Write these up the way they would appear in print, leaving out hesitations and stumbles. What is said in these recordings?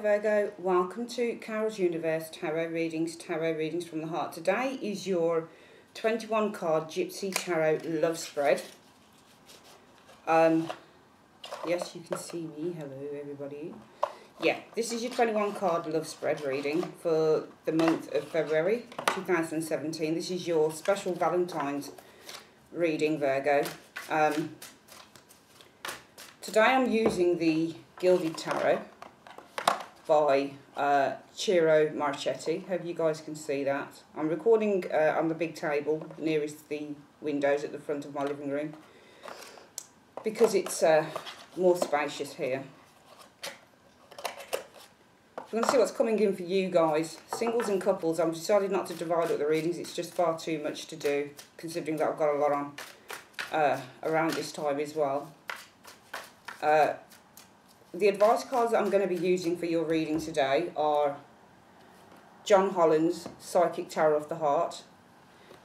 Virgo, welcome to Carol's Universe Tarot Readings from the Heart. Today is your 21 card Gypsy Tarot Love Spread. Yes, you can see me. Hello everybody. Yeah, this is your 21 card Love Spread reading for the month of February 2017. This is your special Valentine's reading, Virgo. Today I'm using the Gilded Tarot by Ciro Marchetti. Hope you guys can see that. I'm recording on the big table nearest the windows at the front of my living room because it's more spacious here. We're going to see what's coming in for you guys, singles and couples. I've decided not to divide up the readings, it's just far too much to do considering that I've got a lot on around this time as well. The advice cards that I'm going to be using for your reading today are John Holland's Psychic Tarot of the Heart.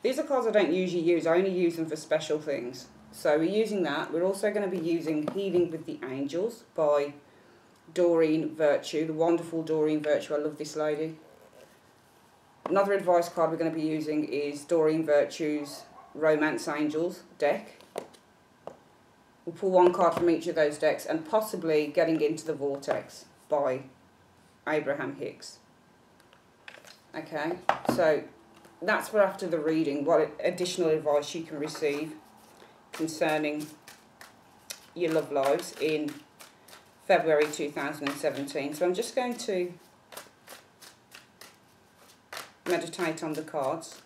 These are cards I don't usually use, I only use them for special things. So we're using that. We're also going to be using Healing with the Angels by Doreen Virtue, the wonderful Doreen Virtue. I love this lady. Another advice card we're going to be using is Doreen Virtue's Romance Angels deck. We'll pull one card from each of those decks and possibly Getting into the Vortex by Abraham Hicks. Okay, so that's for after the reading, what additional advice you can receive concerning your love lives in February 2017. So I'm just going to meditate on the cards.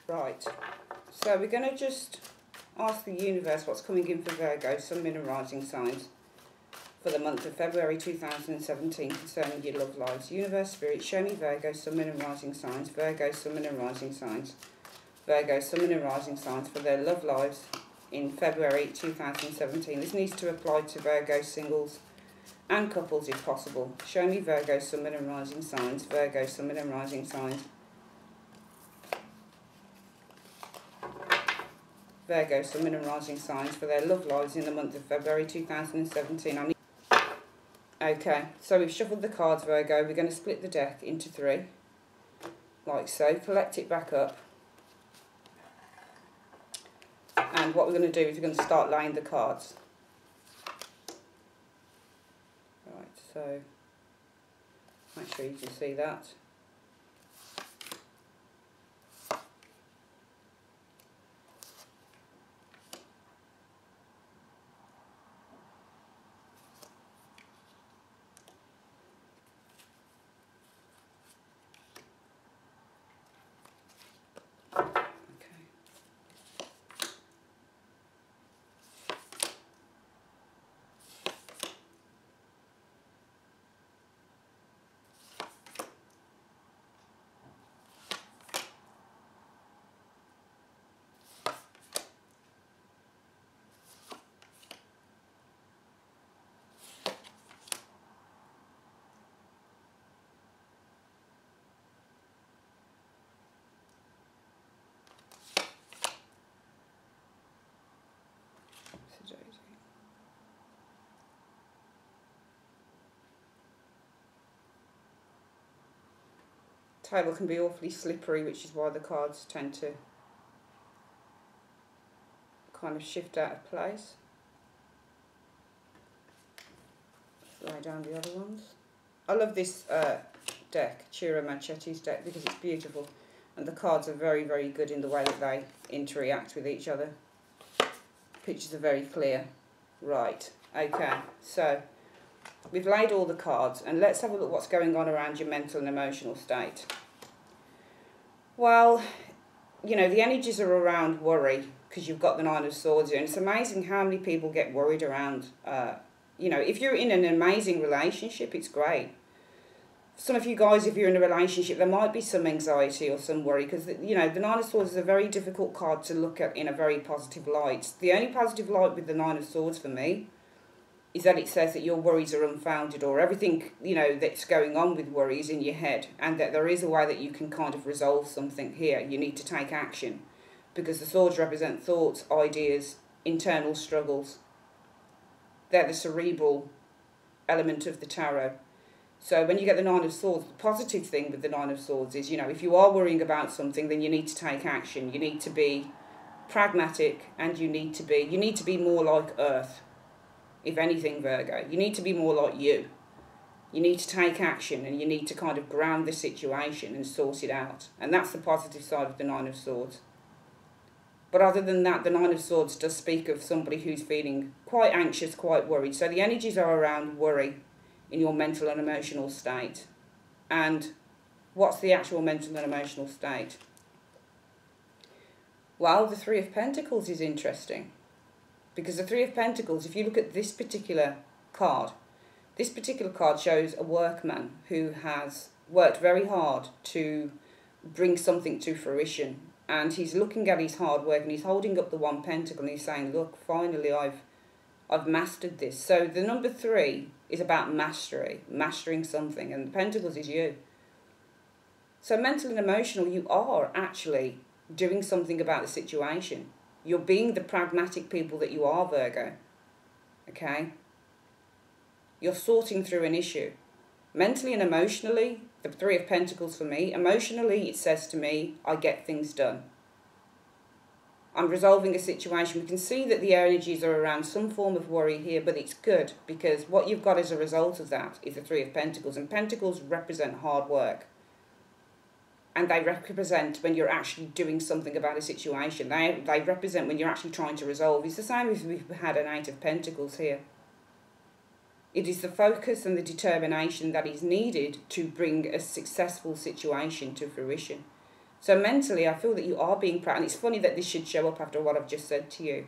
Right, so we're going to just ask the universe what's coming in for Virgo, Sun, Moon and Rising signs for the month of February 2017 concerning your love lives. Universe, Spirit, show me Virgo, Sun, Moon and Rising signs, Virgo, Sun, Moon and Rising signs, Virgo, Sun, Moon and Rising signs for their love lives in February 2017. This needs to apply to Virgo singles and couples if possible. Show me Virgo, Sun, Moon and Rising signs, Virgo, Sun, Moon and Rising signs, Virgo, Sun, Moon and Rising signs for their love lives in the month of February 2017. Okay, so we've shuffled the cards, Virgo. We're going to split the deck into three, like so. Collect it back up. And what we're going to do is we're going to start laying the cards. Right, so make sure you can see that. Table can be awfully slippery, which is why the cards tend to kind of shift out of place. Let's lay down the other ones. I love this deck, Ciro Marchetti's deck, because it's beautiful and the cards are very, very good in the way that they interact with each other. Pictures are very clear. Right, okay, so we've laid all the cards and let's have a look what's going on around your mental and emotional state. Well, you know, the energies are around worry because you've got the Nine of Swords here, and it's amazing how many people get worried around, you know, if you're in an amazing relationship, it's great. Some of you guys, if you're in a relationship, there might be some anxiety or some worry because, you know, the Nine of Swords is a very difficult card to look at in a very positive light. The only positive light with the Nine of Swords for me is that it says that your worries are unfounded, or everything, you know, that's going on with worries in your head, and that there is a way that you can kind of resolve something here. You need to take action because the swords represent thoughts, ideas, internal struggles. They're the cerebral element of the tarot. So when you get the Nine of Swords, the positive thing with the Nine of Swords is, you know, if you are worrying about something, then you need to take action. You need to be pragmatic, and you need to be more like Earth. If anything, Virgo, you need to be more like you. You need to take action, and you need to kind of ground the situation and sort it out. And that's the positive side of the Nine of Swords. But other than that, the Nine of Swords does speak of somebody who's feeling quite anxious, quite worried. So the energies are around worry in your mental and emotional state. And what's the actual mental and emotional state? Well, the Three of Pentacles is interesting. Because the Three of Pentacles, if you look at this particular card shows a workman who has worked very hard to bring something to fruition. And he's looking at his hard work, and he's holding up the one pentacle, and he's saying, look, finally I've mastered this. So the number 3 is about mastery, mastering something, and the pentacles is you. So mental and emotional, you are actually doing something about the situation. You're being the pragmatic people that you are, Virgo. Okay? You're sorting through an issue. Mentally and emotionally, the Three of Pentacles for me, emotionally it says to me, I get things done. I'm resolving a situation. We can see that the energies are around some form of worry here, but it's good because what you've got as a result of that is the Three of Pentacles, and Pentacles represent hard work. And they represent when you're actually doing something about a situation. They represent when you're actually trying to resolve. It's the same if we've had an Eight of Pentacles here. It is the focus and the determination that is needed to bring a successful situation to fruition. So mentally, I feel that you are being proud. And it's funny that this should show up after what I've just said to you,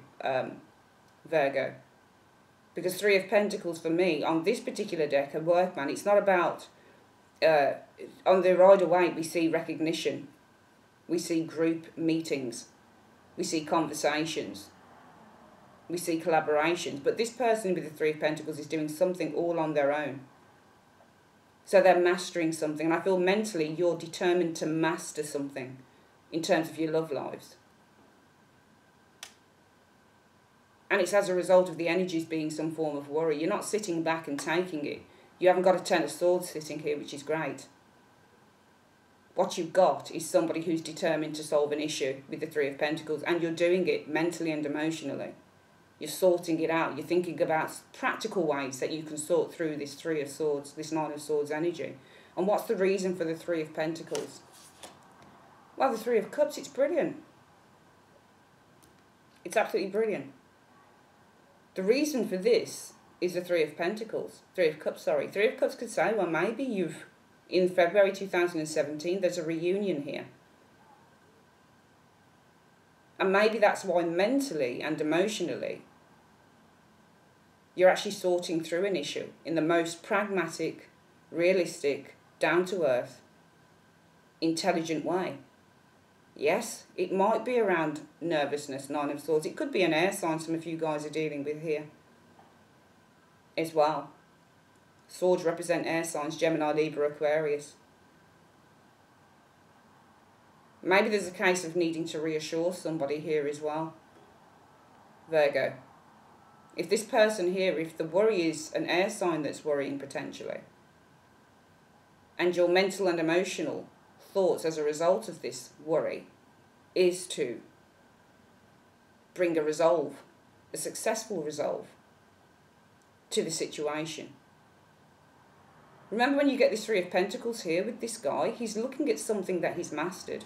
Virgo. Because Three of Pentacles for me, on this particular deck, a workman, it's not about... on the Rider-Waite, we see recognition. We see group meetings. We see conversations. We see collaborations, but this person with the Three of Pentacles is doing something all on their own. So they're mastering something, and I feel mentally you're determined to master something in terms of your love lives. And it's as a result of the energies being some form of worry. You're not sitting back and taking it. You haven't got a Ten of Swords sitting here, which is great. What you've got is somebody who's determined to solve an issue with the Three of Pentacles, and you're doing it mentally and emotionally. You're sorting it out. You're thinking about practical ways that you can sort through this Three of Swords, this Nine of Swords energy. And what's the reason for the Three of Pentacles? Well, the Three of Cups, it's brilliant. It's absolutely brilliant. The reason for this is the Three of Pentacles. Three of Cups, sorry. Three of Cups could say, well, maybe you've, in February 2017, there's a reunion here. And maybe that's why mentally and emotionally you're actually sorting through an issue in the most pragmatic, realistic, down-to-earth, intelligent way. Yes, it might be around nervousness, Nine of Swords. It could be an air sign some of you guys are dealing with here as well. Swords represent air signs, Gemini, Libra, Aquarius. Maybe there's a case of needing to reassure somebody here as well, Virgo. If this person here, if the worry is an air sign that's worrying potentially, and your mental and emotional thoughts as a result of this worry is to bring a resolve, a successful resolve to the situation. Remember when you get this Three of Pentacles here with this guy, he's looking at something that he's mastered.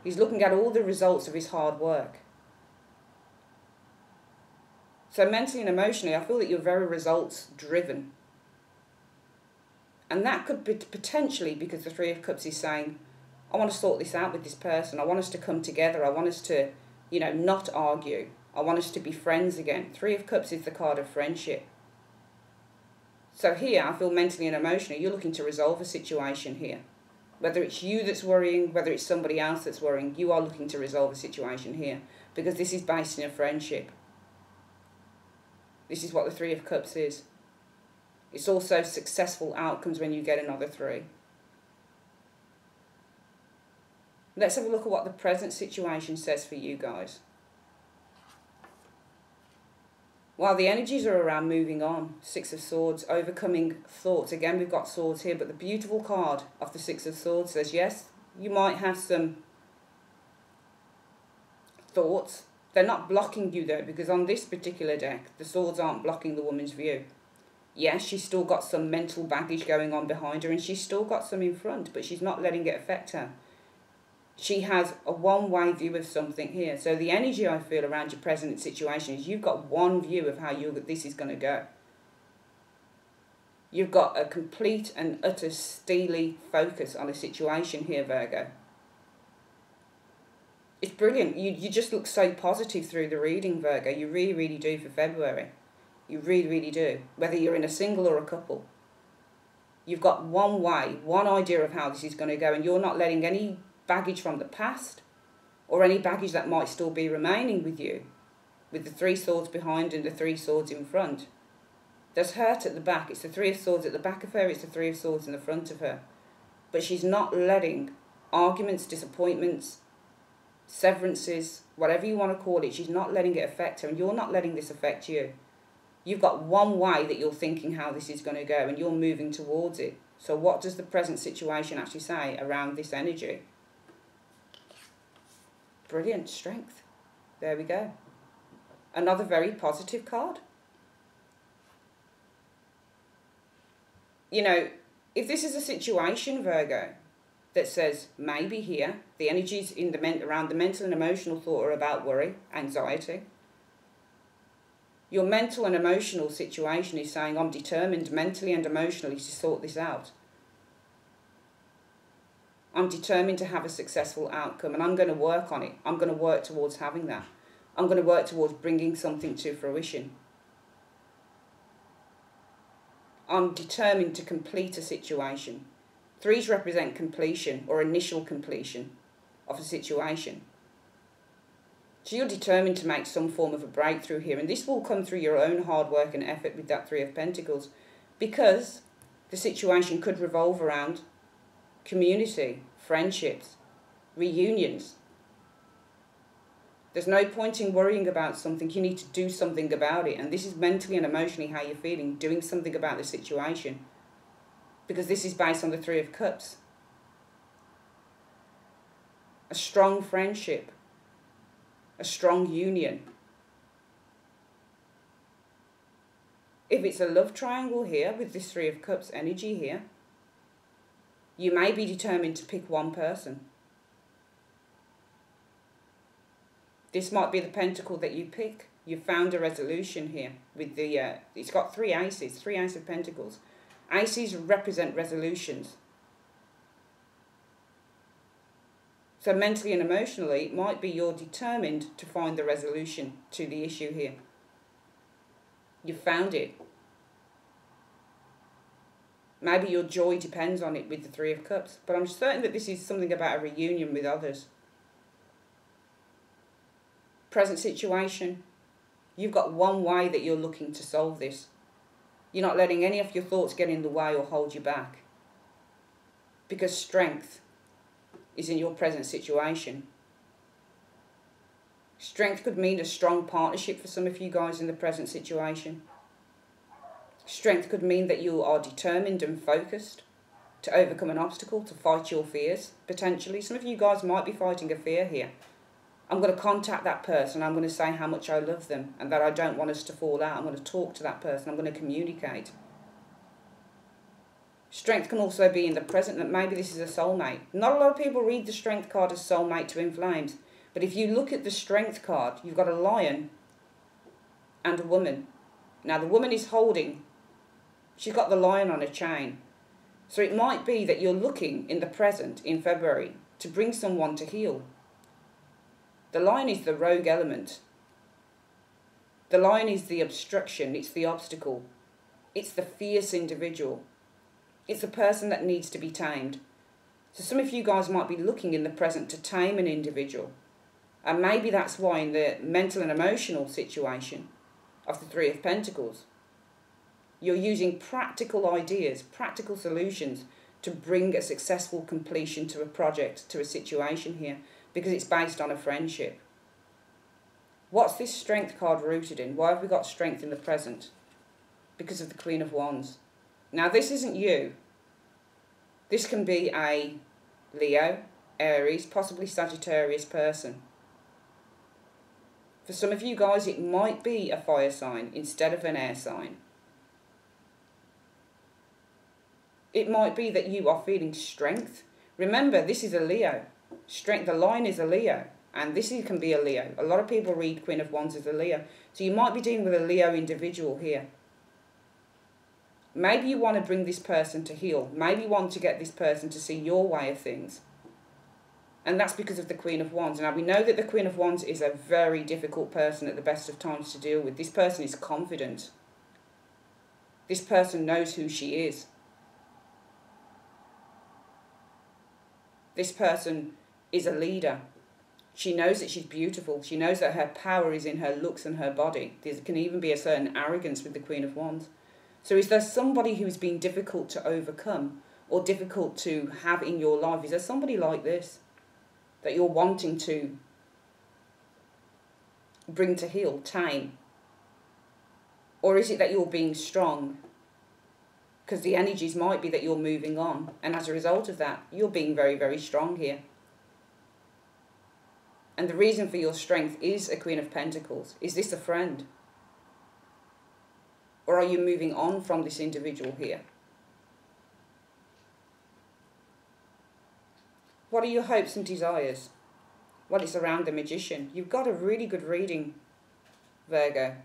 He's looking at all the results of his hard work. So mentally and emotionally, I feel that you're very results driven. And that could be potentially because the Three of Cups is saying, I want to sort this out with this person. I want us to come together. I want us to, you know, not argue. I want us to be friends again. Three of Cups is the card of friendship. So here, I feel mentally and emotionally, you're looking to resolve a situation here. Whether it's you that's worrying, whether it's somebody else that's worrying, you are looking to resolve a situation here. Because this is based in a friendship. This is what the Three of Cups is. It's also successful outcomes when you get another three. Let's have a look at what the present situation says for you guys. While the energies are around moving on, Six of Swords, overcoming thoughts. Again, we've got swords here, but the beautiful card of the Six of Swords says, yes, you might have some thoughts. They're not blocking you though, because on this particular deck, the swords aren't blocking the woman's view. Yes, she's still got some mental baggage going on behind her, and she's still got some in front, but she's not letting it affect her. She has a one-way view of something here. So the energy I feel around your present situation is you've got one view of how this is going to go. You've got a complete and utter steely focus on a situation here, Virgo. It's brilliant. You just look so positive through the reading, Virgo. You really, really do for February. You really, really do. Whether you're in a single or a couple. You've got one way, one idea of how this is going to go, and you're not letting any baggage from the past or any baggage that might still be remaining with you, with the Three Swords behind and the Three Swords in front. There's hurt at the back. It's the Three of Swords at the back of her, it's the Three of Swords in the front of her. But she's not letting arguments, disappointments, severances, whatever you want to call it, she's not letting it affect her, and you're not letting this affect you. You've got one way that you're thinking how this is going to go, and you're moving towards it. So what does the present situation actually say around this energy? Brilliant. Strength. There we go. Another very positive card. You know, if this is a situation, Virgo, that says maybe here, the energies in around the mental and emotional thought are about worry, anxiety. Your mental and emotional situation is saying, I'm determined mentally and emotionally to sort this out. I'm determined to have a successful outcome, and I'm going to work on it. I'm going to work towards having that. I'm going to work towards bringing something to fruition. I'm determined to complete a situation. Threes represent completion or initial completion of a situation. So you're determined to make some form of a breakthrough here, and this will come through your own hard work and effort with that Three of Pentacles, because the situation could revolve around community, friendships, reunions. There's no point in worrying about something. You need to do something about it, and this is mentally and emotionally how you're feeling, doing something about the situation, because this is based on the Three of Cups. A strong friendship, a strong union. If it's a love triangle here with this Three of Cups energy here, you may be determined to pick one person. This might be the pentacle that you pick. You've found a resolution here with the, it's got three aces, three ace of pentacles. Aces represent resolutions. So mentally and emotionally, it might be you're determined to find the resolution to the issue here. You've found it. Maybe your joy depends on it with the Three of Cups. But I'm certain that this is something about a reunion with others. Present situation. You've got one way that you're looking to solve this. You're not letting any of your thoughts get in the way or hold you back. Because strength is in your present situation. Strength could mean a strong partnership for some of you guys in the present situation. Strength could mean that you are determined and focused to overcome an obstacle, to fight your fears, potentially. Some of you guys might be fighting a fear here. I'm going to contact that person. I'm going to say how much I love them and that I don't want us to fall out. I'm going to talk to that person. I'm going to communicate. Strength can also be in the present, that maybe this is a soulmate. Not a lot of people read the Strength card as soulmate to In Flames. But if you look at the Strength card, you've got a lion and a woman. Now the woman is holding, she's got the lion on a chain. So it might be that you're looking in the present, in February, to bring someone to heal. The lion is the rogue element. The lion is the obstruction, it's the obstacle. It's the fierce individual. It's the person that needs to be tamed. So some of you guys might be looking in the present to tame an individual. And maybe that's why in the mental and emotional situation of the Three of Pentacles, you're using practical ideas, practical solutions to bring a successful completion to a project, to a situation here, because it's based on a friendship. What's this strength card rooted in? Why have we got strength in the present? Because of the Queen of Wands. Now, this isn't you. This can be a Leo, Aries, possibly Sagittarius person. For some of you guys, it might be a fire sign instead of an air sign. It might be that you are feeling strength. Remember, this is a Leo. Strength, the line is a Leo. And this can be a Leo. A lot of people read Queen of Wands as a Leo. So you might be dealing with a Leo individual here. Maybe you want to bring this person to heal. Maybe you want to get this person to see your way of things. And that's because of the Queen of Wands. Now, we know that the Queen of Wands is a very difficult person at the best of times to deal with. This person is confident. This person knows who she is. This person is a leader. She knows that she's beautiful. She knows that her power is in her looks and her body. There can even be a certain arrogance with the Queen of Wands. So is there somebody who's been difficult to overcome or difficult to have in your life? Is there somebody like this that you're wanting to bring to heal, tame? Or is it that you're being strong? Because the energies might be that you're moving on. And as a result of that, you're being very, very strong here. And the reason for your strength is a Queen of Pentacles. Is this a friend? Or are you moving on from this individual here? What are your hopes and desires? Well, it's around the Magician. You've got a really good reading, Virgo.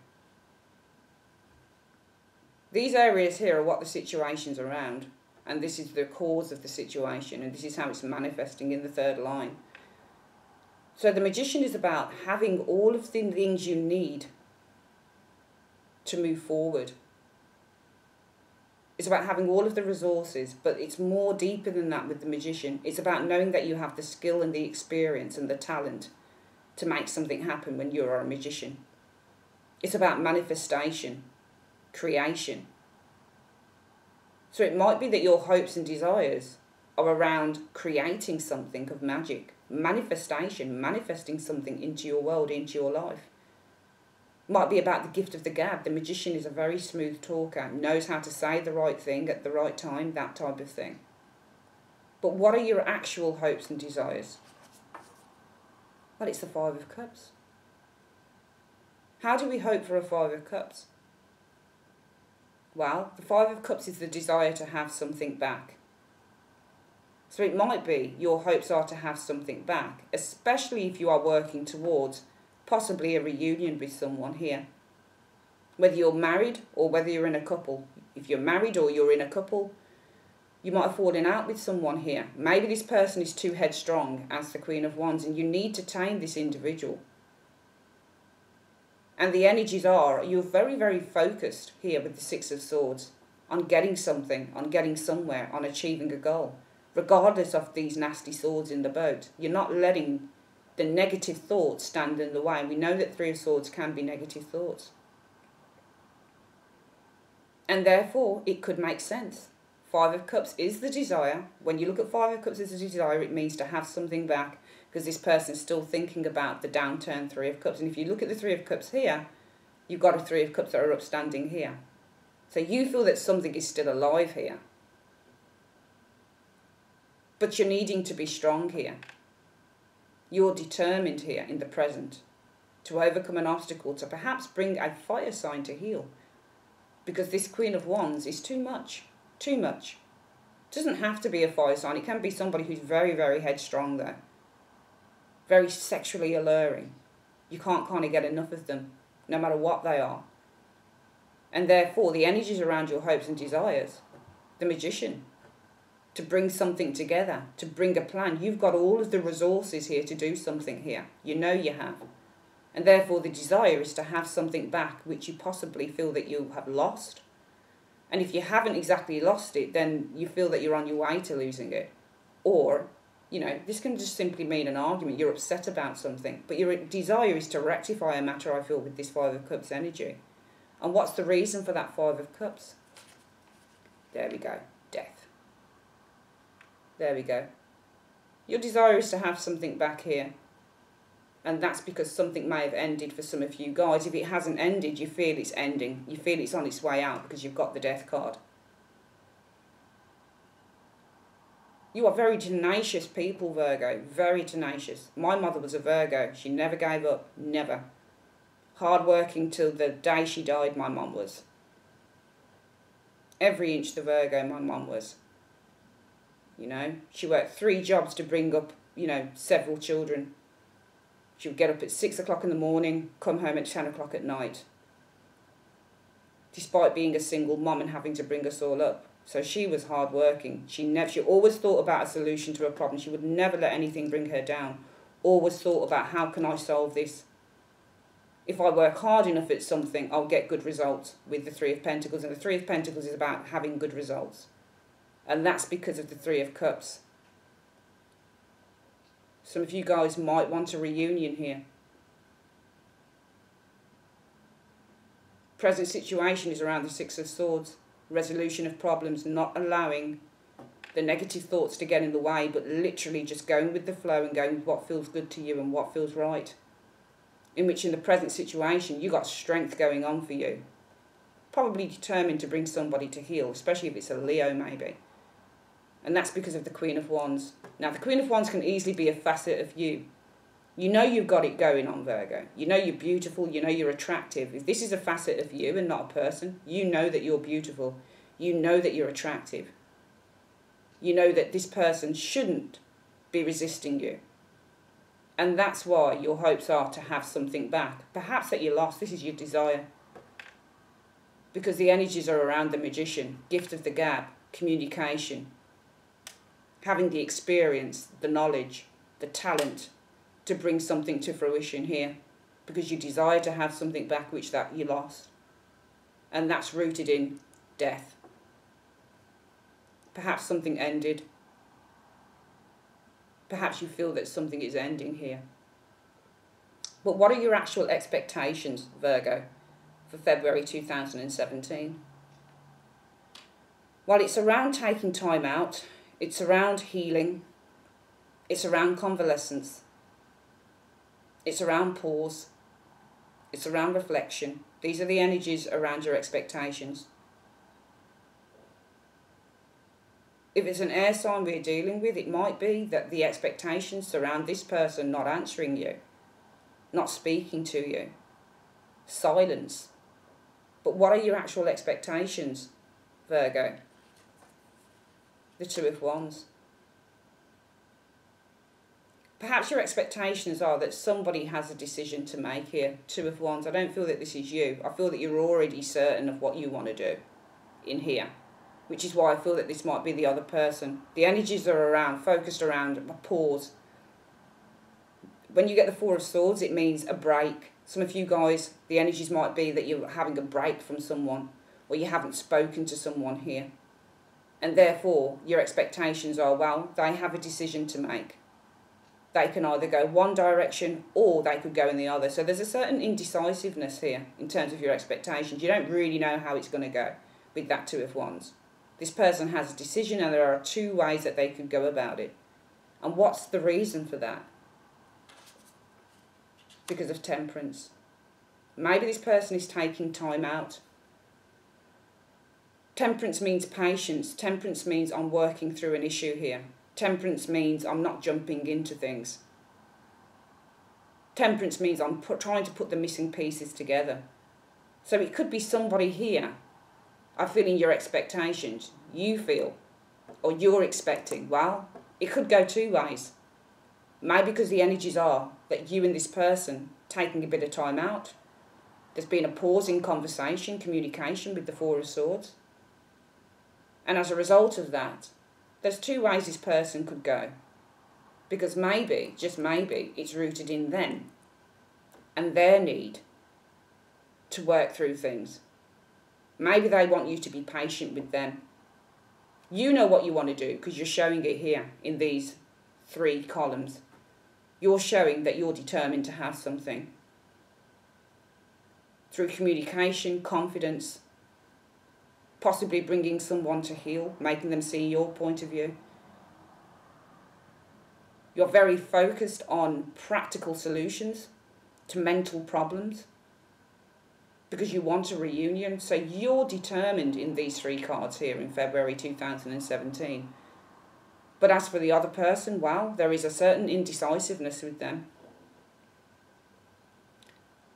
These areas here are what the situation's around. And this is the cause of the situation. And this is how it's manifesting in the third line. So the Magician is about having all of the things you need to move forward. It's about having all of the resources, but it's more deeper than that with the Magician. It's about knowing that you have the skill and the experience and the talent to make something happen when you're a magician. It's about manifestation, creation. So it might be that your hopes and desires are around creating something of magic, manifestation, manifesting something into your world, into your life. Might be about the gift of the gab. The Magician is a very smooth talker, knows how to say the right thing at the right time, that type of thing. But what are your actual hopes and desires? Well, it's the Five of Cups. How do we hope for a Five of Cups? Well, the Five of Cups is the desire to have something back. So it might be your hopes are to have something back, especially if you are working towards possibly a reunion with someone here. Whether you're married or whether you're in a couple. If you're married or you're in a couple, you might have fallen out with someone here. Maybe this person is too headstrong as the Queen of Wands and you need to tame this individual. And the energies are, you're very, very focused here with the Six of Swords on getting something, on getting somewhere, on achieving a goal. Regardless of these nasty swords in the boat, you're not letting the negative thoughts stand in the way. We know that Three of Swords can be negative thoughts. And therefore, it could make sense. Five of Cups is the desire. When you look at Five of Cups as a desire, it means to have something back because this person's still thinking about the downturn Three of Cups. And if you look at the Three of Cups here, you've got a Three of Cups that are upstanding here. So you feel that something is still alive here. But you're needing to be strong here. You're determined here in the present to overcome an obstacle, to perhaps bring a fire sign to heal. Because this Queen of Wands is too much. Too much. It doesn't have to be a fire sign. It can be somebody who's very, very headstrong though. Very sexually alluring. You can't kind of get enough of them, no matter what they are. And therefore, the energies around your hopes and desires, the Magician, to bring something together, to bring a plan. You've got all of the resources here to do something here. You know you have. And therefore the desire is to have something back which you possibly feel that you have lost. And if you haven't exactly lost it, then you feel that you're on your way to losing it. Or, you know, this can just simply mean an argument. You're upset about something. But your desire is to rectify a matter, I feel, with this Five of Cups energy. And what's the reason for that Five of Cups? There we go. Death. There we go. Your desire is to have something back here. And that's because something may have ended for some of you guys. If it hasn't ended, you feel it's ending. You feel it's on its way out because you've got the Death card. You are very tenacious people, Virgo. Very tenacious. My mother was a Virgo. She never gave up. Never. Hard working till the day she died, my mum was. Every inch the Virgo my mum was. You know, she worked 3 jobs to bring up, you know, several children. She would get up at 6 o'clock in the morning, come home at 10 o'clock at night. Despite being a single mum and having to bring us all up. So she was hard working. She always thought about a solution to a problem. She would never let anything bring her down. Always thought about, how can I solve this? If I work hard enough at something, I'll get good results with the 3 of Pentacles. And the 3 of Pentacles is about having good results. And that's because of the 3 of Cups. Some of you guys might want a reunion here. Present situation is around the 6 of Swords. Resolution of problems, not allowing the negative thoughts to get in the way, but literally just going with the flow and going with what feels good to you and what feels right. In which in the present situation, you got strength going on for you. Probably determined to bring somebody to heal, especially if it's a Leo maybe. And that's because of the Queen of Wands. Now, the Queen of Wands can easily be a facet of you. You know you've got it going on, Virgo. You know you're beautiful. You know you're attractive. If this is a facet of you and not a person, you know that you're beautiful. You know that you're attractive. You know that this person shouldn't be resisting you. And that's why your hopes are to have something back. Perhaps that you lost. This is your desire. Because the energies are around the Magician, gift of the gab, communication. Having the experience, the knowledge, the talent to bring something to fruition here. Because you desire to have something back which that you lost. And that's rooted in death. Perhaps something ended. Perhaps you feel that something is ending here. But what are your actual expectations, Virgo, for February 2017? Well, it's around taking time out. It's around healing. It's around convalescence. It's around pause. It's around reflection. These are the energies around your expectations. If it's an air sign we're dealing with, it might be that the expectations surround this person not answering you, not speaking to you, silence. But what are your actual expectations, Virgo? The 2 of Wands. Perhaps your expectations are that somebody has a decision to make here. 2 of Wands. I don't feel that this is you. I feel that you're already certain of what you want to do in here. Which is why I feel that this might be the other person. The energies are around, focused around a pause. When you get the 4 of Swords, it means a break. Some of you guys, the energies might be that you're having a break from someone, or you haven't spoken to someone here. And therefore, your expectations are, well, they have a decision to make. They can either go one direction, or they could go in the other. So there's a certain indecisiveness here, in terms of your expectations. You don't really know how it's going to go with that 2 of Wands. This person has a decision and there are 2 ways that they could go about it. And what's the reason for that? Because of Temperance. Maybe this person is taking time out. Temperance means patience. Temperance means I'm working through an issue here. Temperance means I'm not jumping into things. Temperance means I'm trying to put the missing pieces together. So it could be somebody here. I feel in your expectations, you feel, or you're expecting. Well, it could go 2 ways. Maybe because the energies are that you and this person taking a bit of time out. There's been a pause in conversation, communication with the 4 of Swords. And as a result of that, there's 2 ways this person could go. Because maybe, just maybe, it's rooted in them and their need to work through things. Maybe they want you to be patient with them. You know what you want to do because you're showing it here in these 3 columns. You're showing that you're determined to have something. Through communication, confidence, possibly bringing someone to heal, making them see your point of view. You're very focused on practical solutions to mental problems because you want a reunion. So you're determined in these three cards here in February 2017. But as for the other person, wow, there is a certain indecisiveness with them.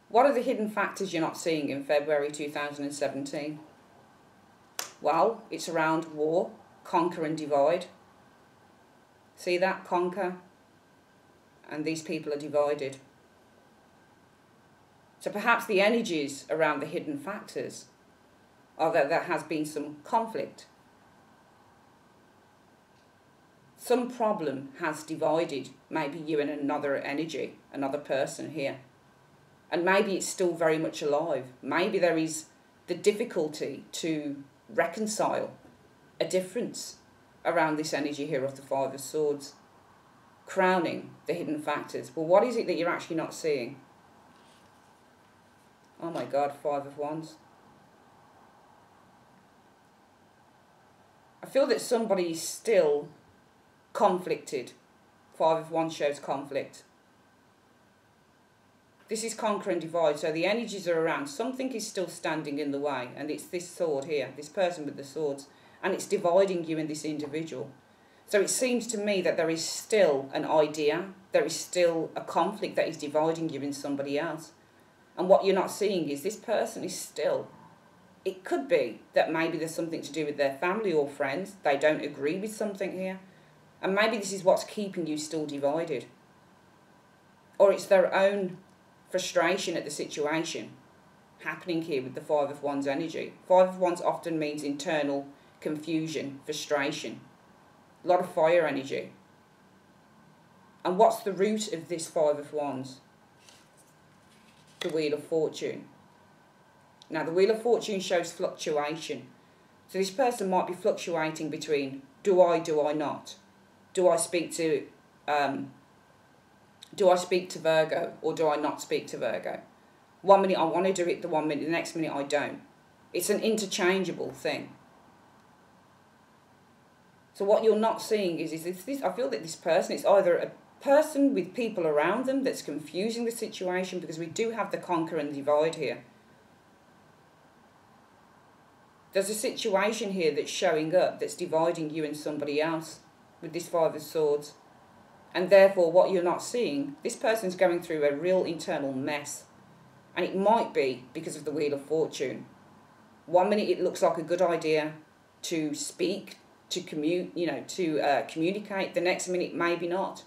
What are the hidden factors you're not seeing in February 2017? Well, it's around war, conquer and divide. See that? Conquer. And these people are divided. So perhaps the energies around the hidden factors are that there has been some conflict. Some problem has divided maybe you and another energy, another person here. And maybe it's still very much alive. Maybe there is the difficulty to reconcile a difference around this energy here of the Five of Swords, crowning the hidden factors. Well, what is it that you're actually not seeing? Oh my God, Five of Wands. I feel that somebody is still conflicted. Five of Wands shows conflict. This is conquer and divide, so the energies are around. Something is still standing in the way, and it's this sword here, this person with the swords, and it's dividing you and this individual. So it seems to me that there is still an idea, there is still a conflict that is dividing you and somebody else. And what you're not seeing is this person is still, it could be that maybe there's something to do with their family or friends, they don't agree with something here, and maybe this is what's keeping you still divided. Or it's their own frustration at the situation happening here with the Five of Wands energy. Five of Wands often means internal confusion, frustration, a lot of fire energy. And what's the root of this Five of Wands? The Wheel of Fortune. Now the Wheel of Fortune shows fluctuation. So this person might be fluctuating between do I not? Do I speak to Virgo or do I not speak to Virgo? 1 minute I want to do it, the next minute I don't. It's an interchangeable thing. So what you're not seeing is this, I feel that this person, it's either a person with people around them that's confusing the situation, because we do have the conquer and divide here. There's a situation here that's showing up that's dividing you and somebody else with this Five of Swords. And therefore, what you're not seeing, this person's going through a real internal mess. And it might be because of the Wheel of Fortune. 1 minute it looks like a good idea to speak, to communicate. The next minute, maybe not.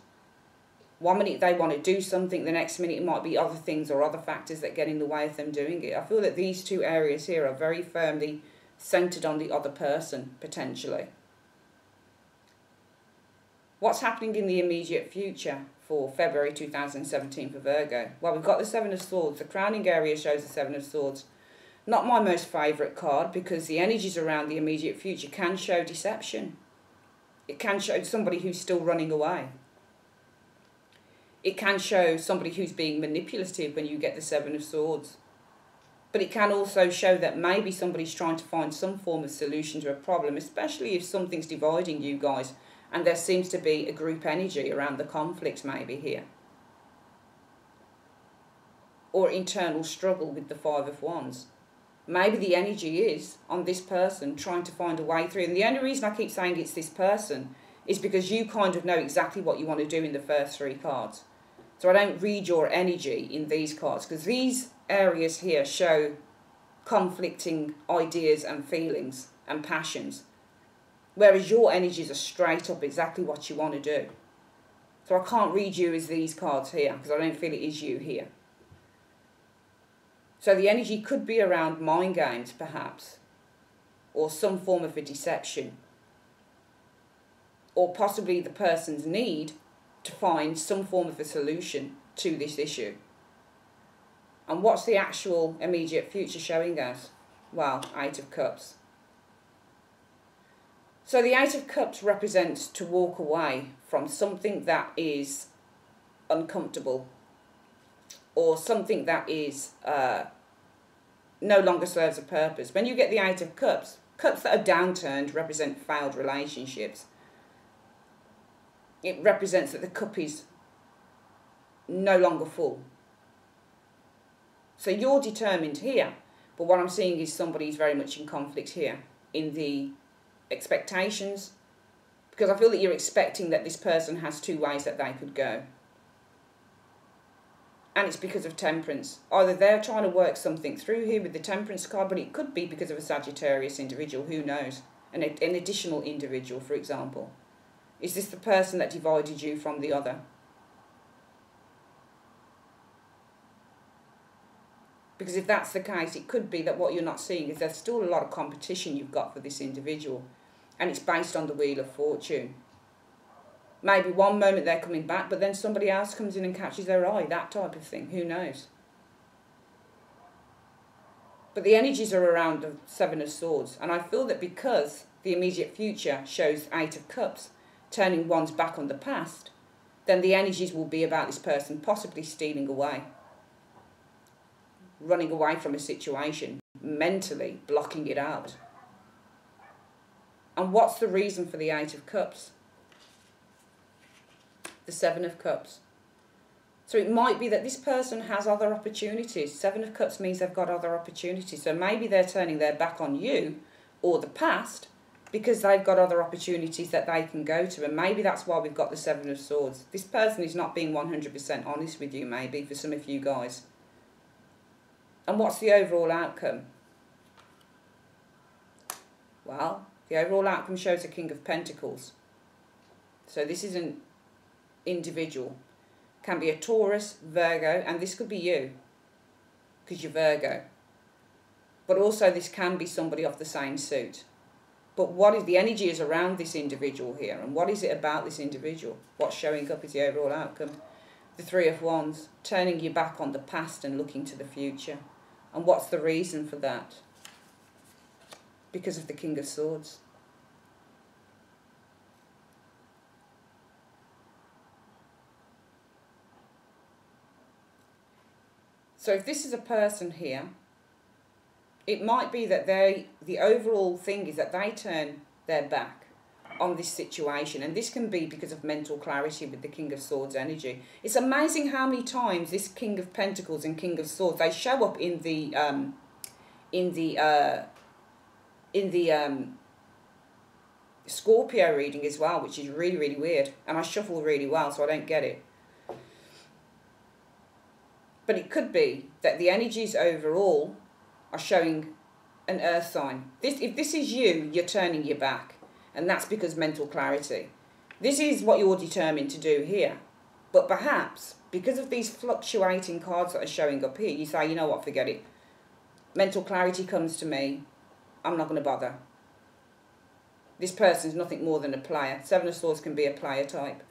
1 minute they want to do something. The next minute it might be other things or other factors that get in the way of them doing it. I feel that these two areas here are very firmly centered on the other person, potentially. What's happening in the immediate future for February 2017 for Virgo? Well, we've got the Seven of Swords. The crowning area shows the Seven of Swords. Not my most favourite card, because the energies around the immediate future can show deception. It can show somebody who's still running away. It can show somebody who's being manipulative when you get the Seven of Swords. But it can also show that maybe somebody's trying to find some form of solution to a problem, especially if something's dividing you guys. And there seems to be a group energy around the conflict maybe here. Or internal struggle with the Five of Wands. Maybe the energy is on this person trying to find a way through. And the only reason I keep saying it's this person is because you kind of know exactly what you want to do in the first three cards. So I don't read your energy in these cards, because these areas here show conflicting ideas and feelings and passions. Whereas your energies are straight up exactly what you want to do. So I can't read you as these cards here, because I don't feel it is you here. So the energy could be around mind games, perhaps, or some form of a deception, or possibly the person's need to find some form of a solution to this issue. And what's the actual immediate future showing us? Well, Eight of Cups. So the Eight of Cups represents to walk away from something that is uncomfortable, or something that is no longer serves a purpose. When you get the Eight of Cups, cups that are downturned represent failed relationships. it represents that the cup is no longer full. So you're determined here, but what I'm seeing is somebody's very much in conflict here in the expectations, because I feel that you're expecting that this person has two ways that they could go. And it's because of temperance. Either they're trying to work something through here with the temperance card, but it could be because of a Sagittarius individual, who knows? An additional individual, for example. Is this the person that divided you from the other? Because if that's the case, it could be that what you're not seeing is there's still a lot of competition you've got for this individual. And it's based on the Wheel of Fortune. Maybe one moment they're coming back, but then somebody else comes in and catches their eye, that type of thing. Who knows? But the energies are around the Seven of Swords. And I feel that because the immediate future shows Eight of Cups, turning one's back on the past, then the energies will be about this person possibly stealing away. Running away from a situation, mentally blocking it out. And what's the reason for the Eight of Cups? The Seven of Cups. So it might be that this person has other opportunities. Seven of Cups means they've got other opportunities. So maybe they're turning their back on you or the past because they've got other opportunities that they can go to. And maybe that's why we've got the Seven of Swords. This person is not being 100% honest with you, maybe, for some of you guys. And what's the overall outcome? Well, the overall outcome shows a King of Pentacles. So this is an individual. Can be a Taurus, Virgo, and this could be you, because you're Virgo. But also this can be somebody of the same suit. But what is the energy is around this individual here, and what is it about this individual? What's showing up is the overall outcome. The Three of Wands, turning you back on the past and looking to the future. And what's the reason for that? Because of the King of Swords. So if this is a person here, it might be that the overall thing is that they turn their back on this situation. And this can be because of mental clarity with the King of Swords energy. It's amazing how many times this King of Pentacles and King of Swords, they show up in the Scorpio reading as well, which is really, really weird. And I shuffle really well, so I don't get it. But it could be that the energies overall are showing an earth sign. If this is you, you're turning your back. And that's because mental clarity. This is what you're determined to do here. But perhaps, because of these fluctuating cards that are showing up here, you say, you know what, forget it. Mental clarity comes to me. I'm not going to bother. This person's nothing more than a player. Seven of Swords can be a player type.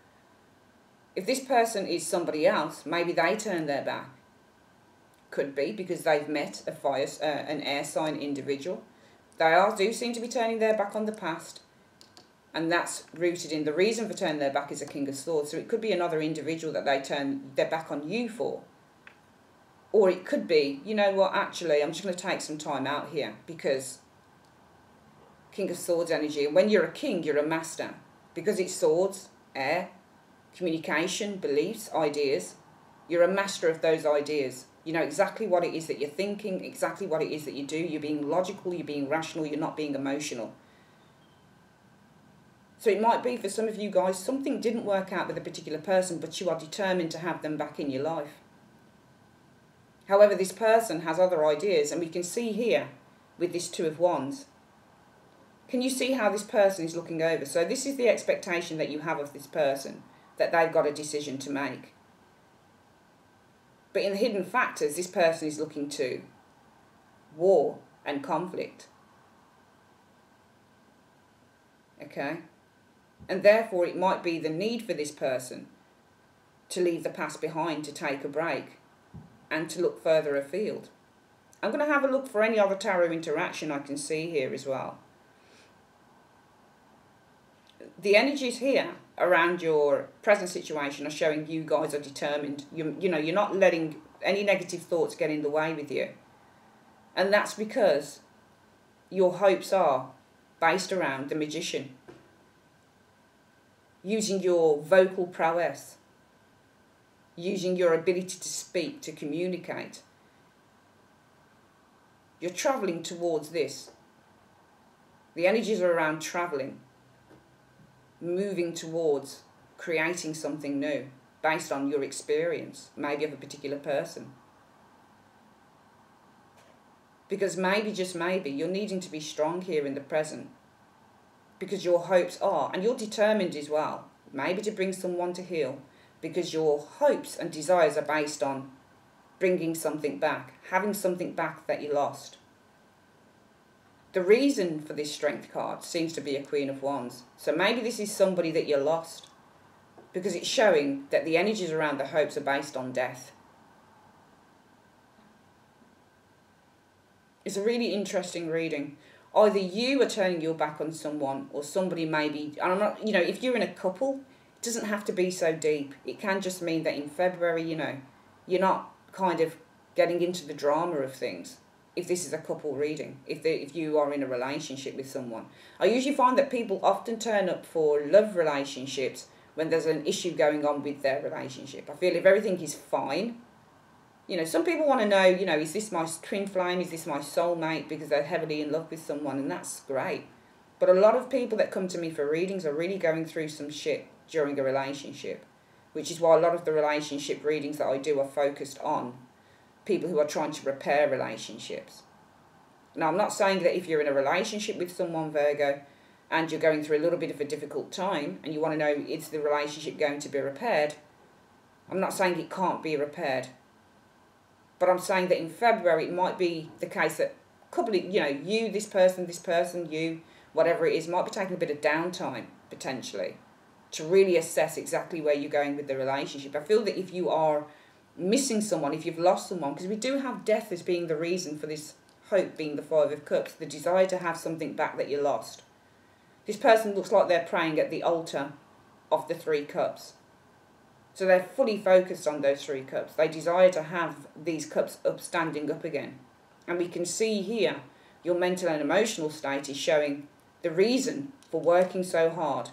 If this person is somebody else, maybe they turn their back. Could be because they've met an air sign individual. They do seem to be turning their back on the past. And that's rooted in the reason for turning their back is a King of Swords. So it could be another individual that they turn their back on you for. Or it could be, you know what, actually, I'm just going to take some time out here. Because King of Swords energy, and when you're a king, you're a master. Because it's swords, air, communication, beliefs, ideas. You're a master of those ideas. You know exactly what it is that you're thinking, exactly what it is that you do. You're being logical, you're being rational, you're not being emotional. So it might be for some of you guys, something didn't work out with a particular person, but you are determined to have them back in your life. However, this person has other ideas, and we can see here with this Two of Wands. Can you see how this person is looking over? So this is the expectation that you have of this person, that they've got a decision to make. But in the hidden factors, this person is looking to war and conflict. Okay? And therefore, it might be the need for this person to leave the past behind, to take a break, and to look further afield. I'm going to have a look for any other tarot interaction I can see here as well. The energies here around your present situation are showing you guys are determined. You know, you're not letting any negative thoughts get in the way with you. And that's because your hopes are based around the Magician. using your vocal prowess, using your ability to speak, to communicate. You're travelling towards this. The energies are around travelling, moving towards creating something new based on your experience, maybe of a particular person. Because maybe, just maybe, you're needing to be strong here in the present. Because your hopes are, and you're determined as well, maybe to bring someone to heal, because your hopes and desires are based on bringing something back, having something back that you lost. The reason for this Strength card seems to be a Queen of Wands. So maybe this is somebody that you lost, because it's showing that the energies around the hopes are based on death. It's a really interesting reading. Either you are turning your back on someone, or somebody maybe, and I'm not, if you're in a couple, it doesn't have to be so deep. It can just mean that in February, you're not kind of getting into the drama of things. If this is a couple reading, if you are in a relationship with someone. I usually find that people often turn up for love relationships when there's an issue going on with their relationship. I feel if everything is fine, some people want to know, is this my twin flame? Is this my soulmate? Because they're heavily in love with someone, and that's great. But a lot of people that come to me for readings are really going through some shit during a relationship, which is why a lot of the relationship readings that I do are focused on people who are trying to repair relationships. Now, I'm not saying that if you're in a relationship with someone, Virgo, and you're going through a little bit of a difficult time, and you want to know, is the relationship going to be repaired? I'm not saying it can't be repaired. But I'm saying that in February, it might be the case that a couple of, you, this person, you, whatever it is, might be taking a bit of downtime, potentially, to really assess exactly where you're going with the relationship. I feel that if you are missing someone, if you've lost someone, because we do have death as being the reason for this hope being the Five of Cups, the desire to have something back that you lost. This person looks like they're praying at the altar of the Three Cups. So they're fully focused on those Three Cups. They desire to have these cups standing up again. And we can see here, your mental and emotional state is showing the reason for working so hard.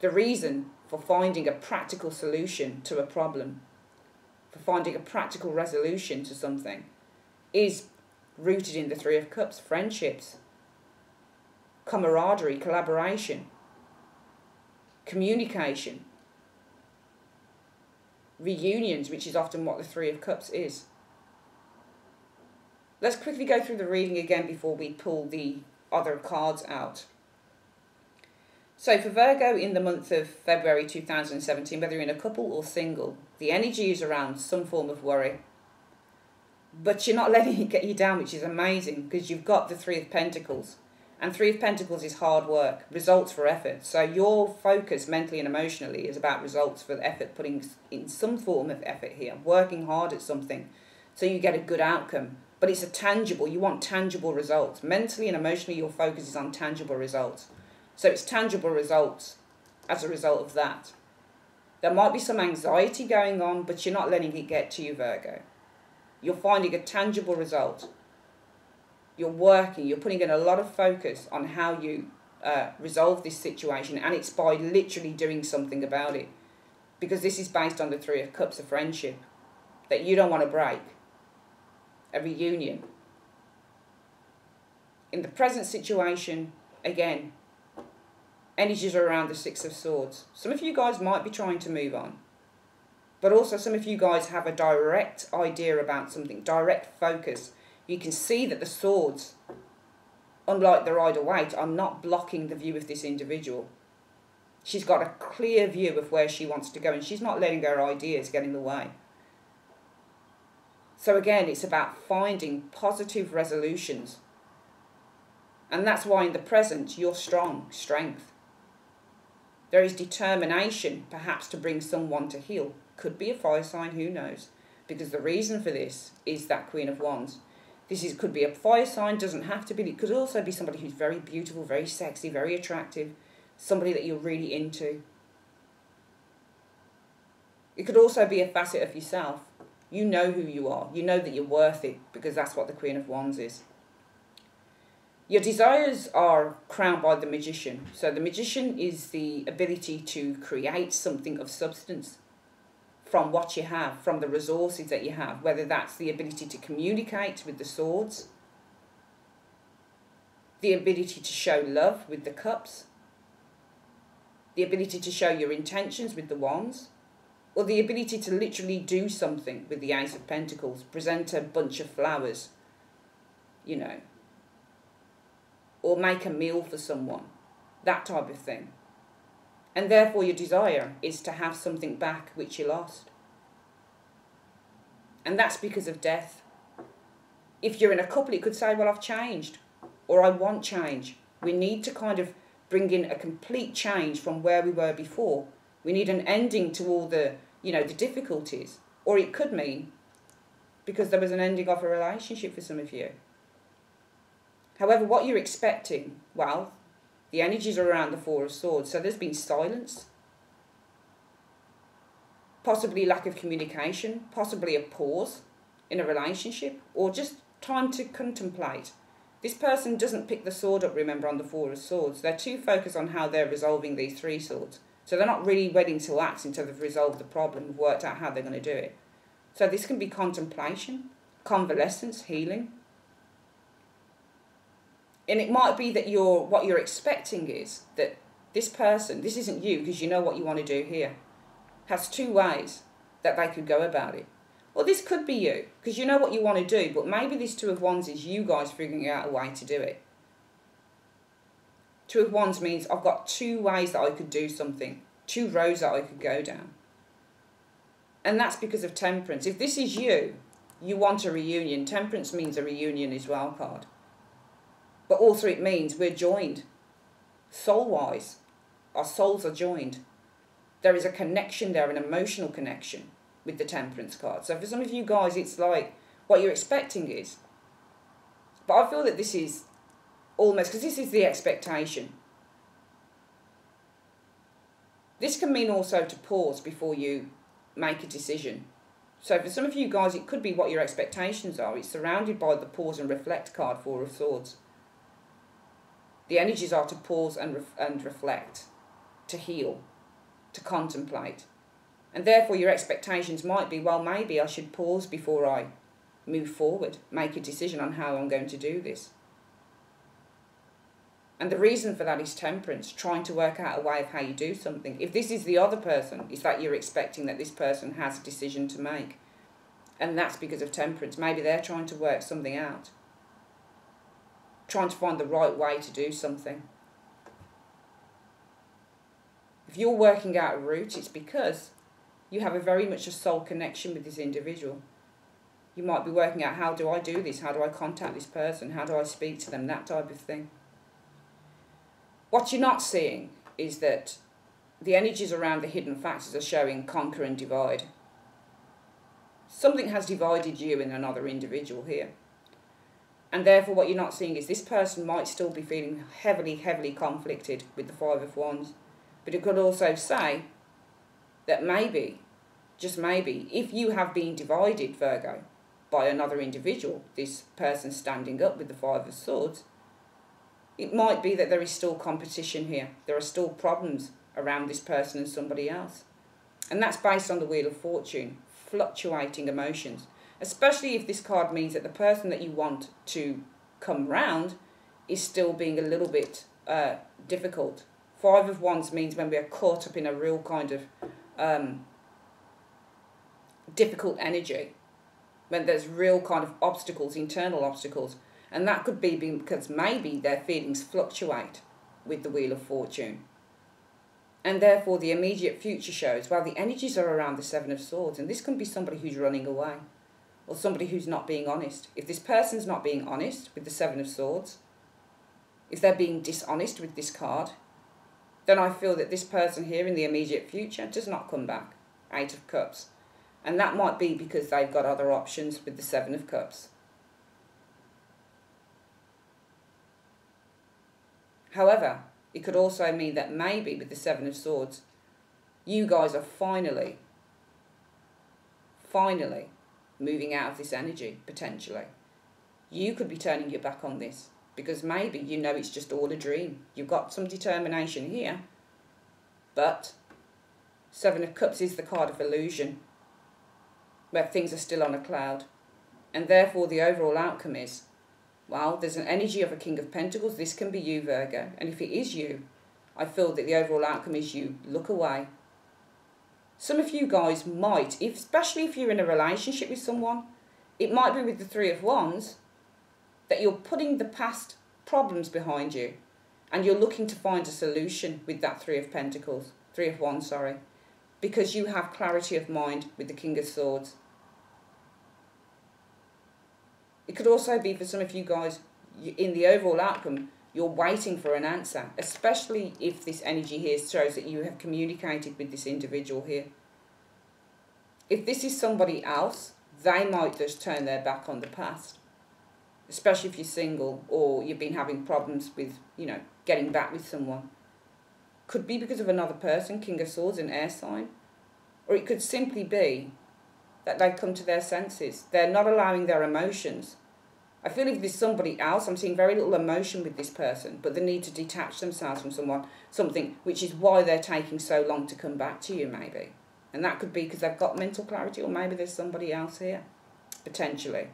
The reason for finding a practical solution to a problem, for finding a practical resolution to something, is rooted in the Three of Cups. Friendships, camaraderie, collaboration, communication, reunions, which is often what the Three of Cups is. Let's quickly go through the reading again before we pull the other cards out. So for Virgo, in the month of February 2017, whether you're in a couple or single, the energy is around some form of worry. But you're not letting it get you down, which is amazing, because you've got the Three of Pentacles. And Three of Pentacles is hard work, results for effort. So your focus mentally and emotionally is about results for effort, putting in some form of effort here, working hard at something so you get a good outcome. But it's a tangible, you want tangible results. Mentally and emotionally, your focus is on tangible results. So it's tangible results as a result of that. There might be some anxiety going on, but you're not letting it get to you, Virgo. You're finding a tangible result. You're working, you're putting in a lot of focus on how you resolve this situation, and it's by literally doing something about it. Because this is based on the Three of Cups of friendship that you don't want to break. A reunion. In the present situation, again, energies are around the Six of Swords. Some of you guys might be trying to move on. But also some of you guys have a direct idea about something, direct focus. You can see that the swords, unlike the Rider-Waite, are not blocking the view of this individual. She's got a clear view of where she wants to go, and she's not letting her ideas get in the way. So again, it's about finding positive resolutions. And that's why in the present, you're strong, strength. There is determination, perhaps, to bring someone to heal. Could be a fire sign, who knows? Because the reason for this is that Queen of Wands. Could be a fire sign, doesn't have to be. It could also be somebody who's very beautiful, very sexy, very attractive. Somebody that you're really into. It could also be a facet of yourself. You know who you are. You know that you're worth it, because that's what the Queen of Wands is. Your desires are crowned by the magician. So the magician is the ability to create something of substance from what you have, from the resources that you have, whether that's the ability to communicate with the swords, the ability to show love with the cups, the ability to show your intentions with the wands, or the ability to literally do something with the Ace of Pentacles, present a bunch of flowers, you know, or make a meal for someone, that type of thing. And therefore your desire is to have something back which you lost. And that's because of death. If you're in a couple, it could say, well, I've changed, or I want change. We need to kind of bring in a complete change from where we were before. We need an ending to all the, you know, the difficulties. Or it could mean because there was an ending of a relationship for some of you. However, what you're expecting, well, the energies are around the Four of Swords. So there's been silence, possibly lack of communication, possibly a pause in a relationship, or just time to contemplate. This person doesn't pick the sword up, remember, on the Four of Swords. They're too focused on how they're resolving these three swords. So they're not really waiting to act until they've resolved the problem, worked out how they're going to do it. So this can be contemplation, convalescence, healing. And it might be that what you're expecting is that this person, this isn't you because you know what you want to do here, has two ways that they could go about it. Or this could be you because you know what you want to do, but maybe this Two of Wands is you guys figuring out a way to do it. Two of Wands means I've got two ways that I could do something, two roads that I could go down. And that's because of Temperance. If this is you, you want a reunion. Temperance means a reunion as well card. But also it means we're joined. Soul-wise, our souls are joined. There is a connection there, an emotional connection with the Temperance card. So for some of you guys, it's like what you're expecting is. But I feel that this is almost, because this is the expectation. This can mean also to pause before you make a decision. So for some of you guys, it could be what your expectations are. It's surrounded by the pause and reflect card, Four of Swords. The energies are to pause and reflect, to heal, to contemplate. And therefore your expectations might be, well, maybe I should pause before I move forward, make a decision on how I'm going to do this. And the reason for that is Temperance, trying to work out a way of how you do something. If this is the other person, it's that you're expecting that this person has a decision to make. And that's because of Temperance. Maybe they're trying to work something out, trying to find the right way to do something. If you're working out a route, it's because you have a very much a soul connection with this individual. You might be working out, how do I do this? How do I contact this person? How do I speak to them? That type of thing. What you're not seeing is that the energies around the hidden factors are showing conquer and divide. Something has divided you and another individual here. And therefore what you're not seeing is this person might still be feeling heavily, heavily conflicted with the Five of Wands. But it could also say that maybe, just maybe, if you have been divided, Virgo, by another individual, this person standing up with the Five of Swords, it might be that there is still competition here. There are still problems around this person and somebody else. And that's based on the Wheel of Fortune, fluctuating emotions. Especially if this card means that the person that you want to come round is still being a little bit difficult. Five of Wands means when we are caught up in a real kind of difficult energy, when there's real kind of obstacles, internal obstacles. And that could be because maybe their feelings fluctuate with the Wheel of Fortune. And therefore the immediate future shows, well, the energies are around the Seven of Swords. And this can be somebody who's running away, or somebody who's not being honest. If this person's not being honest with the Seven of Swords, if they're being dishonest with this card, then I feel that this person here in the immediate future does not come back. Eight of Cups. And that might be because they've got other options with the Seven of Cups. However, it could also mean that maybe with the Seven of Swords, you guys are finally moving out of this energy, potentially. You could be turning your back on this. because maybe you know it's just all a dream. You've got some determination here, but Seven of Cups is the card of illusion, where things are still on a cloud. And therefore the overall outcome is, well, there's an energy of a King of Pentacles. This can be you, Virgo. And if it is you, I feel that the overall outcome is you look away. Some of you guys might, especially if you're in a relationship with someone, it might be with the Three of Wands, that you're putting the past problems behind you and you're looking to find a solution with that Three of Wands, sorry, because you have clarity of mind with the King of Swords. It could also be for some of you guys, in the overall outcome, you're waiting for an answer, especially if this energy here shows that you have communicated with this individual here. If this is somebody else, they might just turn their back on the past, especially if you're single or you've been having problems with, getting back with someone. Could be because of another person, King of Swords, an air sign. Or it could simply be that they come to their senses. They're not allowing their emotions. I feel if there's somebody else, I'm seeing very little emotion with this person, but they need to detach themselves from something, which is why they're taking so long to come back to you, maybe. And that could be because they've got mental clarity, or maybe there's somebody else here, potentially.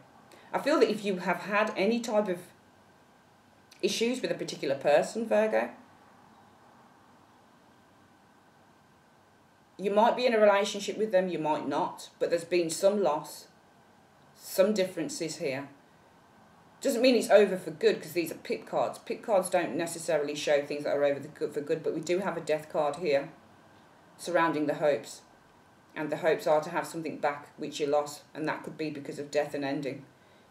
I feel that if you have had any type of issues with a particular person, Virgo, you might be in a relationship with them, you might not, but there's been some loss, some differences here. Doesn't mean it's over for good, because these are pit cards. Pit cards don't necessarily show things that are over for good, but we do have a death card here surrounding the hopes. And the hopes are to have something back which you lost, and that could be because of death and ending.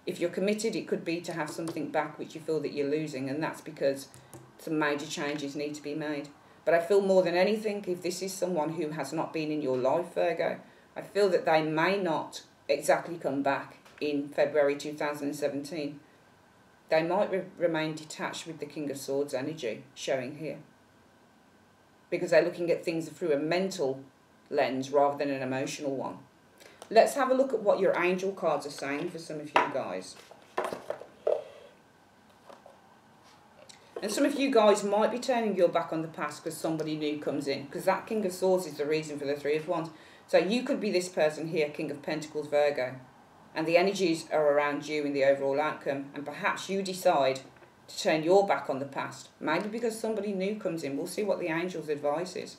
If you're committed, it could be to have something back which you feel that you're losing, and that's because some major changes need to be made. But I feel more than anything, if this is someone who has not been in your life, Virgo, I feel that they may not exactly come back in February 2017. They might remain detached with the King of Swords energy showing here, because they're looking at things through a mental lens rather than an emotional one. Let's have a look at what your angel cards are saying for some of you guys. And some of you guys might be turning your back on the past because somebody new comes in, because that King of Swords is the reason for the Three of Wands. So you could be this person here, King of Pentacles, Virgo, and the energies are around you in the overall outcome, and perhaps you decide to turn your back on the past, maybe because somebody new comes in. We'll see what the angel's advice is.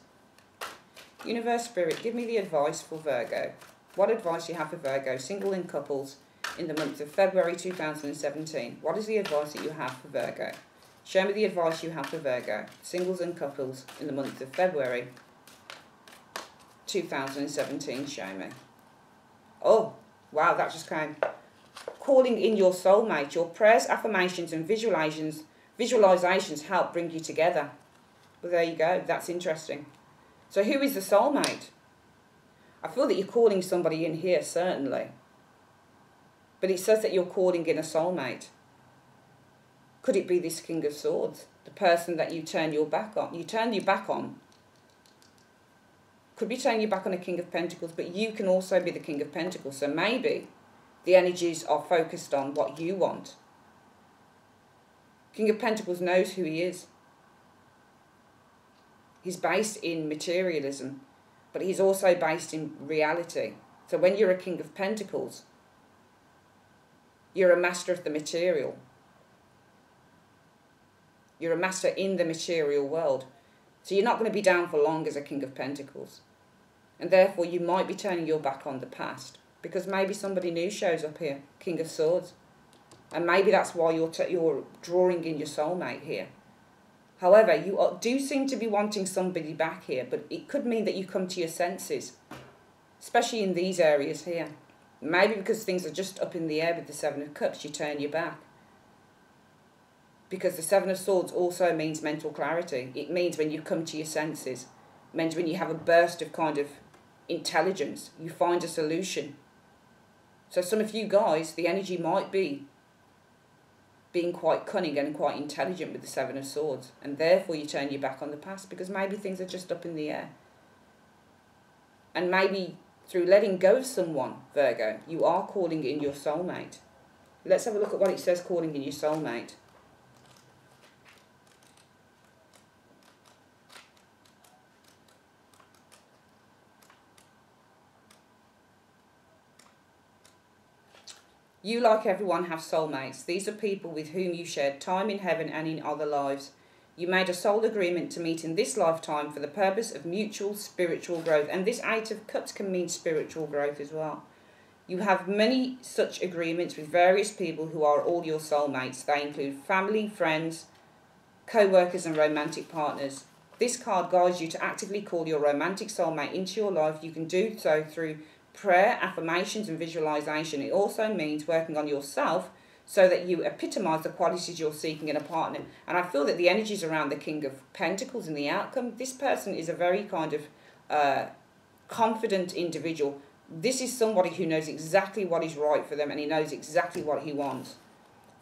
Universe, Spirit, give me the advice for Virgo. What advice you have for Virgo, single and couples, in the month of February 2017? What is the advice that you have for Virgo? Show me the advice you have for Virgo, singles and couples, in the month of February 2017. Show me. Oh, wow, that just came. Calling in your soulmate. Your prayers, affirmations and visualizations help bring you together. Well, there you go. That's interesting. So who is the soulmate? I feel that you're calling somebody in here, certainly. But it says that you're calling in a soulmate. Could it be this King of Swords? The person that you turn your back on. You turn your back on. Could be turning your back on a King of Pentacles, but you can also be the King of Pentacles. So maybe the energies are focused on what you want. King of Pentacles knows who he is. He's based in materialism, but he's also based in reality. So when you're a King of Pentacles, you're a master of the material. You're a master in the material world. So you're not going to be down for long as a King of Pentacles. And therefore you might be turning your back on the past, because maybe somebody new shows up here, King of Swords. And maybe that's why you're drawing in your soulmate here. However, you do seem to be wanting somebody back here, but it could mean that you come to your senses, especially in these areas here. Maybe because things are just up in the air with the Seven of Cups, you turn your back. Because the Seven of Swords also means mental clarity. It means when you come to your senses. It means when you have a burst of kind of intelligence, you find a solution. So some of you guys, the energy might be being quite cunning and quite intelligent with the Seven of Swords. And therefore you turn your back on the past, because maybe things are just up in the air. And maybe through letting go of someone, Virgo, you are calling in your soulmate. Let's have a look at what it says, calling in your soulmate. You, like everyone, have soulmates. These are people with whom you shared time in heaven and in other lives. You made a soul agreement to meet in this lifetime for the purpose of mutual spiritual growth. And this Eight of Cups can mean spiritual growth as well. You have many such agreements with various people who are all your soulmates. They include family, friends, co-workers and romantic partners. This card guides you to actively call your romantic soulmate into your life. You can do so through prayer, affirmations and visualization. It also means working on yourself so that you epitomize the qualities you're seeking in a partner. And I feel that the energies around the King of Pentacles and the outcome, this person is a very kind of confident individual. This is somebody who knows exactly what is right for them and he knows exactly what he wants.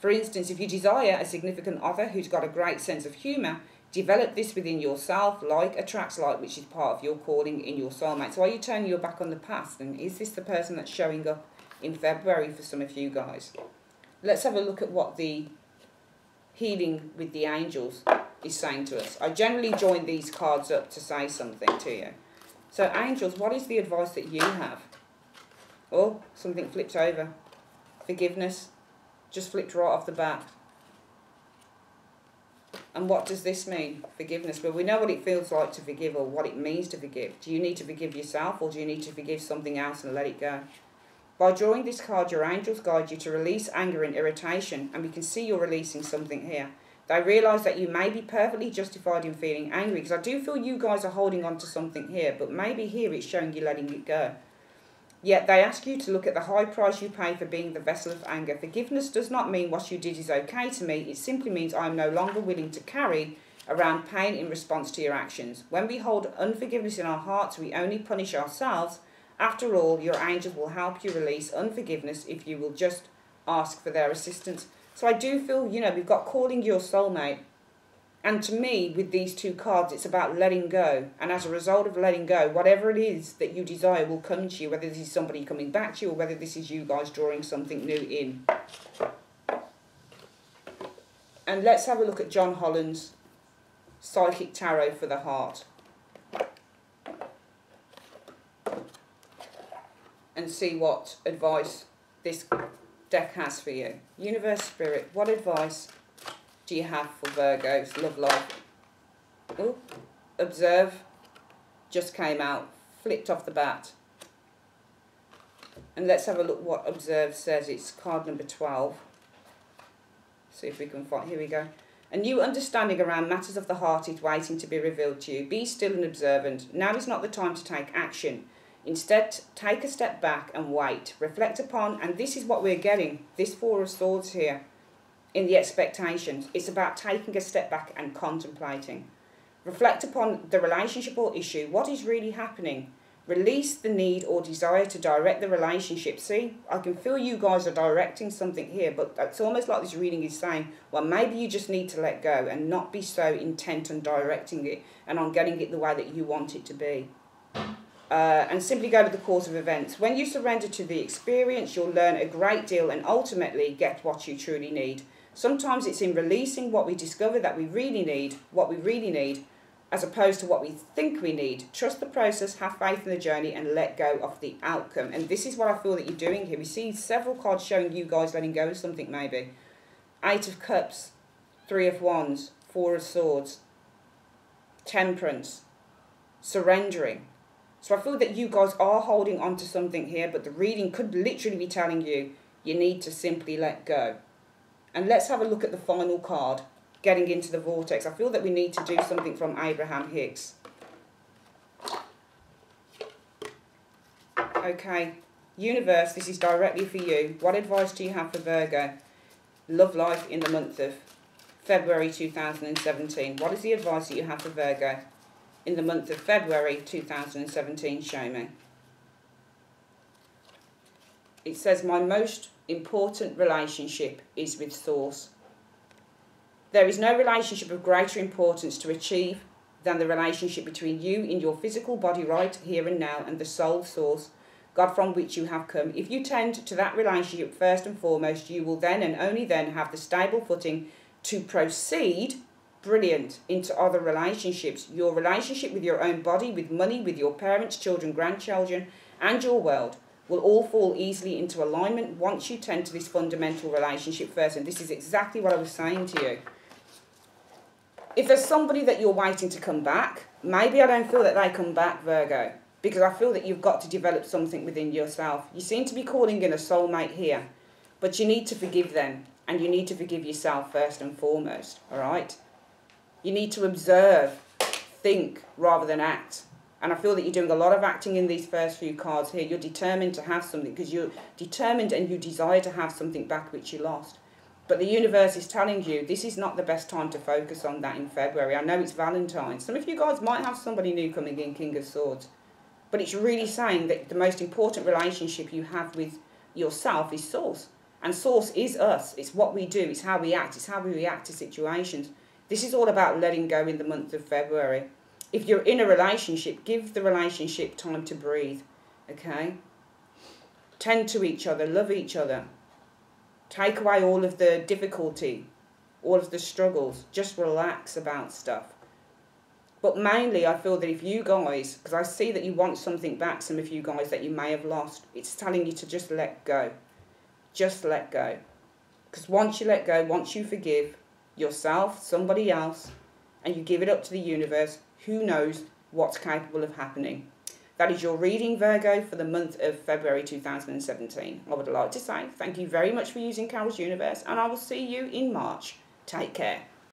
For instance, if you desire a significant other who's got a great sense of humour, develop this within yourself. Like attracts like, which is part of your calling in your soulmate. So are you turning your back on the past? And is this the person that's showing up in February for some of you guys? Let's have a look at what the healing with the angels is saying to us. I generally join these cards up to say something to you. So angels, what is the advice that you have? Oh, something flipped over. Forgiveness. Just flipped right off the bat. And what does this mean? Forgiveness. Well, we know what it feels like to forgive or what it means to forgive. Do you need to forgive yourself or do you need to forgive something else and let it go? By drawing this card, your angels guide you to release anger and irritation, and we can see you're releasing something here. They realise that you may be perfectly justified in feeling angry, because I do feel you guys are holding on to something here, but maybe here it's showing you letting it go. Yet they ask you to look at the high price you pay for being the vessel of anger. Forgiveness does not mean what you did is okay to me. It simply means I am no longer willing to carry around pain in response to your actions. When we hold unforgiveness in our hearts, we only punish ourselves. After all, your angels will help you release unforgiveness if you will just ask for their assistance. So I do feel, we've got calling your soulmate. And to me, with these two cards, it's about letting go. And as a result of letting go, whatever it is that you desire will come to you, whether this is somebody coming back to you or whether this is you guys drawing something new in. And let's have a look at John Holland's Psychic Tarot for the Heart. And see what advice this deck has for you. Universe, Spirit, what advice do you have for Virgo's love life? Oh, observe, just came out, flipped off the bat. And let's have a look what observe says. It's card number 12. See if we can find, here we go. A new understanding around matters of the heart is waiting to be revealed to you. Be still and observant. Now is not the time to take action. Instead, take a step back and wait. Reflect upon, and this is what we're getting, this Four of Swords here, in the expectations. It's about taking a step back and contemplating. Reflect upon the relationship or issue. What is really happening? Release the need or desire to direct the relationship. See, I can feel you guys are directing something here, but it's almost like this reading is saying, well, maybe you just need to let go and not be so intent on directing it and on getting it the way that you want it to be. And simply go with the course of events. When you surrender to the experience, you'll learn a great deal and ultimately get what you truly need. Sometimes it's in releasing what we discover that we really need, as opposed to what we think we need. Trust the process, have faith in the journey, and let go of the outcome. And this is what I feel that you're doing here. We see several cards showing you guys letting go of something maybe. Eight of Cups, Three of Wands, Four of Swords, Temperance, surrendering. So I feel that you guys are holding on to something here, but the reading could literally be telling you, you need to simply let go. And let's have a look at the final card, getting into the vortex. I feel that we need to do something from Abraham Hicks. Okay, Universe, this is directly for you. What advice do you have for Virgo? Love life in the month of February 2017. What is the advice that you have for Virgo in the month of February 2017? Show me. It says, my most important relationship is with Source. There is no relationship of greater importance to achieve than the relationship between you in your physical body right here and now and the soul source, God from which you have come. If you tend to that relationship first and foremost, you will then and only then have the stable footing to proceed, brilliant, into other relationships. Your relationship with your own body, with money, with your parents, children, grandchildren, and your world. will all fall easily into alignment once you tend to this fundamental relationship first. And this is exactly what I was saying to you. If there's somebody that you're waiting to come back, maybe I don't feel that they come back, Virgo, because I feel that you've got to develop something within yourself. You seem to be calling in a soulmate here, but you need to forgive them, and you need to forgive yourself first and foremost, all right? You need to observe, think, rather than act. And I feel that you're doing a lot of acting in these first few cards here. You're determined to have something, because you're determined and you desire to have something back which you lost. But the universe is telling you this is not the best time to focus on that in February. I know it's Valentine's. Some of you guys might have somebody new coming in, King of Swords. But it's really saying that the most important relationship you have with yourself is Source. And Source is us. It's what we do. It's how we act. It's how we react to situations. This is all about letting go in the month of February. If you're in a relationship, give the relationship time to breathe. Okay? Tend to each other. Love each other. Take away all of the difficulty, all of the struggles. Just relax about stuff. But mainly, I feel that if you guys, because I see that you want something back, some of you guys that you may have lost, it's telling you to just let go. Just let go. Because once you let go, once you forgive yourself, somebody else, and you give it up to the universe, who knows what's capable of happening. That is your reading, Virgo, for the month of February 2017. I would like to say thank you very much for using Carol's Universe, and I will see you in March. Take care.